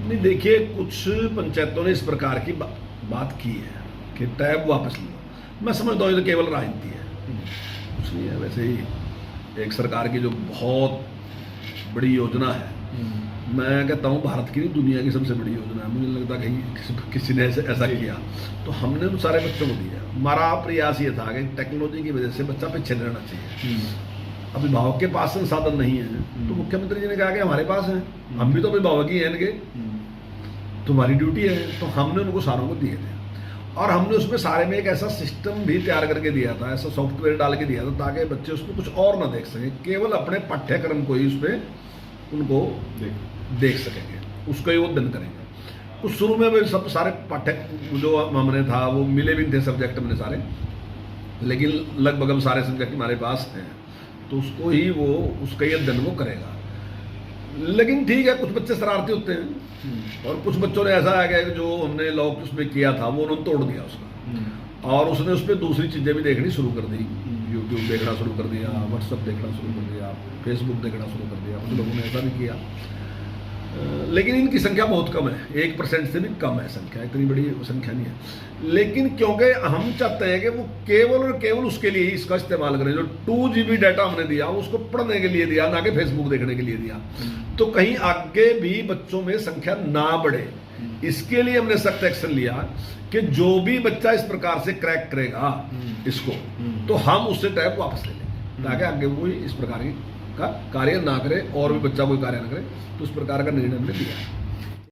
नहीं देखिए, कुछ पंचायतों ने इस प्रकार की बात की है कि टैब वापस लो। मैं समझता हूँ ये तो केवल राजनीति है, कुछ नहीं है। वैसे ही एक सरकार की जो बहुत बड़ी योजना है, मैं कहता हूँ भारत की नहीं दुनिया की सबसे बड़ी योजना है। मुझे नहीं लगता कहीं किसी ने ऐसा किया। तो हमने उन सारे बच्चों को दिया। हमारा प्रयास ये था कि टेक्नोलॉजी की वजह से बच्चा पीछे नहीं रहना चाहिए। अभिभावक के पास संसाधन नहीं है तो मुख्यमंत्री जी ने कहा कि हमारे पास है, हम भी तो अभिभावक ही हैं इनके, तुम्हारी ड्यूटी है। तो हमने उनको सारों को दिए थे और हमने उसमें सारे में एक ऐसा सिस्टम भी तैयार करके दिया था, ऐसा सॉफ्टवेयर डाल के दिया था ताकि बच्चे उसमें कुछ और ना देख सकें, केवल अपने पाठ्यक्रम को ही उस पर उनको देख सकेंगे, उसका ही वो अध्ययन करेंगे। कुछ शुरू में सब सारे पाठ्य जो हमने था वो मिले भी थे सब्जेक्ट हमने सारे, लेकिन लगभग हम सारे सब्जेक्ट हमारे पास हैं तो उसको ही वो उसका ही अध्ययन वो करेगा। लेकिन ठीक है, कुछ बच्चे शरारती होते हैं और कुछ बच्चों ने ऐसा है कि जो हमने लॉक उसमें किया था वो उन्होंने तोड़ दिया उसका, और उसने उस पर दूसरी चीज़ें भी देखनी शुरू कर दी। यूट्यूब देखना शुरू कर दिया, व्हाट्सअप देखना शुरू कर दिया, फेसबुक देखना शुरू कर दिया। कुछ लोगों ने ऐसा भी किया। लेकिन इनकी संख्या बहुत कम है, 1% से भी कम है संख्या, इतनी बड़ी संख्या नहीं है। लेकिन क्योंकि हम चाहते हैं कि वो केवल और केवल उसके लिए ही इसका इस्तेमाल करें। जो 2 GB डाटा हमने दिया उसको पढ़ने के लिए दिया, ना कि फेसबुक देखने के लिए दिया। तो कहीं आगे भी बच्चों में संख्या ना बढ़े, इसके लिए हमने सख्त एक्शन लिया कि जो भी बच्चा इस प्रकार से क्रैक करेगा इसको, तो हम उससे टैब वापस ले लेंगे ताकि आगे वो इस प्रकार की का कार्य ना करे और भी बच्चा कोई कार्य ना करे। तो इस प्रकार का निर्णय हमने लिया।